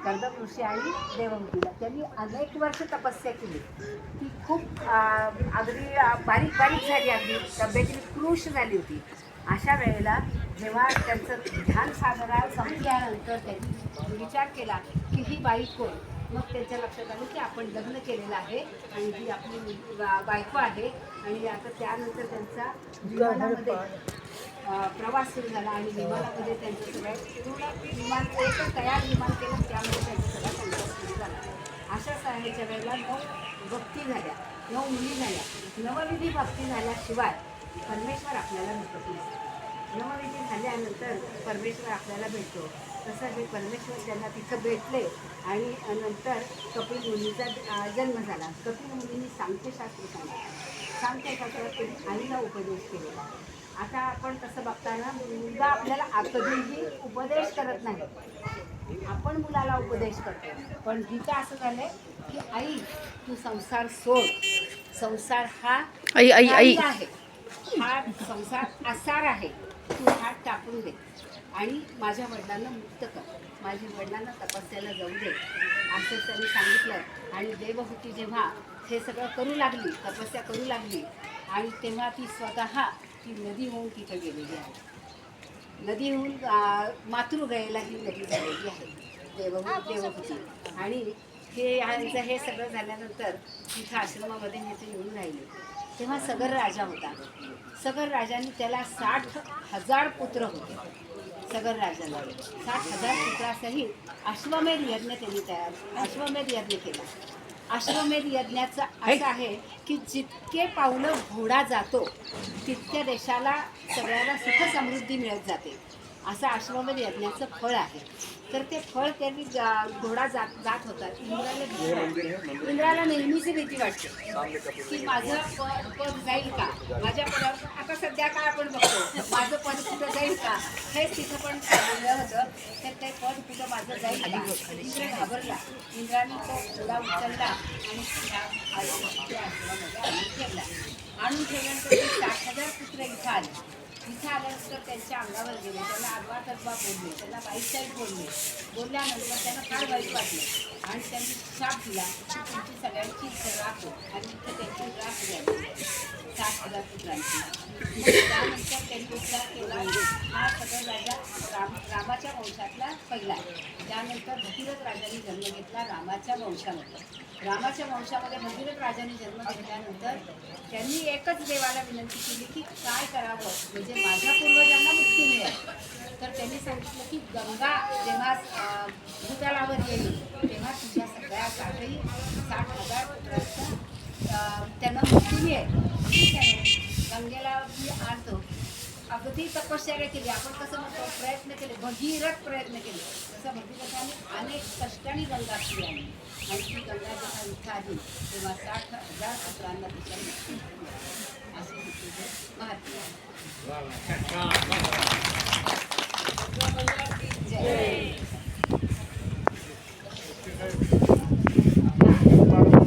कर्दम ऋषी आणि देवहूतीला. त्यांनी अनेक वर्ष तपस्या केली. ती खूप अगदी बारीक बारीक झाली, अगदी तब्येतीने क्रूश झाली होती. अशा वेळेला जेव्हा त्यांचं ध्यान साधना संपल्यानंतर त्यांनी विचार केला की ही बाई कोण. मग त्यांच्या लक्षात आलं की आपण लग्न केलेलं आहे आणि ही आपली बायको आहे. आणि आता त्यानंतर त्यांचा विमानामध्ये प्रवास सुरू झाला आणि विमानामध्ये त्यांचं सगळं पूर्ण विमान एकच तयार विमान केलं, त्यामध्ये त्यांचा सगळा संसार सुरू झाला. अशा सहाय्याच्या वेळेला 9 भक्ती झाल्या, 9 मुली झाल्या. नवविधी भक्ती झाल्याशिवाय परमेश्वर आपल्याला भेटत नसतो. नवविधी झाल्यानंतर परमेश्वर आपल्याला भेटतो. तसं हे परमेश्वर त्यांना तिथं भेटले आणि नंतर कपिल मुनीचा जन्म झाला. कपिल मुनींनी सांख्यशास्त्र सांगितलं. सांख्यशास्त्रात त्यांनी आईला उपदेश केलेला. आता आपण तसं बघताना मुलगा आपल्याला कधीही उपदेश करत नाही, आपण मुलाला उपदेश करतो. पण गीता असं झालंय की आई तू संसार सोड, संसार हा आई आहे, हा संसार आसार आहे, तू हात टाकून दे आणि माझ्या वडिलांना मुक्त कर, माझ्या वडिलांना तपस्याला जाऊ दे, असं त्यांनी सांगितलं. आणि देवहूती जेव्हा हे सगळं करू लागली, तपस्या करू लागली, आणि तेव्हा ती स्वतः ती नदी होऊन तिथं गेलेली आहे. नदी होऊन मातृगयेला ही नदी झालेली आहे देवहूती. आणि हे सगळं झाल्यानंतर तिथं आश्रमामध्ये हे ते येऊन राहिले. तेव्हा सगर राजा होता. सगर राजाने त्याला 60,000 पुत्र होते. सगर राजाला 60,000 पुत्रासहित अश्वमेध यज्ञ त्यांनी अश्वमेध यज्ञ केला. अश्वमेध यज्ञाचं असं आहे की जितके पावलं घोडा जातो तितक्या देशाला सगळ्याला सुख समृद्धी मिळत जाते, असं अश्वमेध यज्ञाचं फळ आहे. तर ते फळ त्यांनी घोडा जात होता. इंद्राला नेहमीची भीती वाटते की माझं पद जाईल का, माझ्या पदावर आता सध्या काय आपण बघतो माझं पद कुठं जाईल का, हेच तिथं पण बोललं होतं. तर ते पद कुठं माझं जाईल का. इंद्र घाबरला. इंद्राने तो घोडा उचलला आणि आणून ठेवल्यानंतर ते 60,000 पुत्र इथं आले. इथं आल्यानंतर त्यांच्या अंगावर गेले, त्यांना आडवा तडवा बोलले, त्यांना वाईट साईड बोलल्यानंतर त्यांना फार वाईट वाटलं आणि त्यांनी शाप दिला की तुमची सगळ्यांची राख हो. आणि इथं त्यांची राख द्यावी 60,000 पुत्रांची. त्यानंतर त्यांनी विचार केला हा सगळं राजा रामाच्या वंशातला पहिला आहे. त्यानंतर भगीरथ राजाने जन्म घेतला रामाच्या वंशामध्ये. रामाच्या वंशामध्ये भगीरथ राजाने जन्म घेतल्यानंतर त्यांनी एकच देवाला विनंती केली की काय करावं म्हणजे माझ्या पूर्वजांना मुक्ती मिळेल. तर त्यांनी सांगितलं की गंगा जेव्हा भूतलावर येईल तेव्हा तुझ्या सगळ्या 60,000 पुत्रांचा त्यांना मुक्ती मिळेल. ठीक आहे, गंगेला मी आणतो. अगदी तपश्चर्या केली. आपण कसं म्हणतो प्रयत्न केले, भगीरथ प्रयत्न केले, तसं भगीरथाने अनेक कष्टाने गंगा पुढे आली. आणि ती गंगा जेव्हा इथं आली तेव्हा 60,000 पुत्रांना तिच्या मुक्ती. असे महात्मा.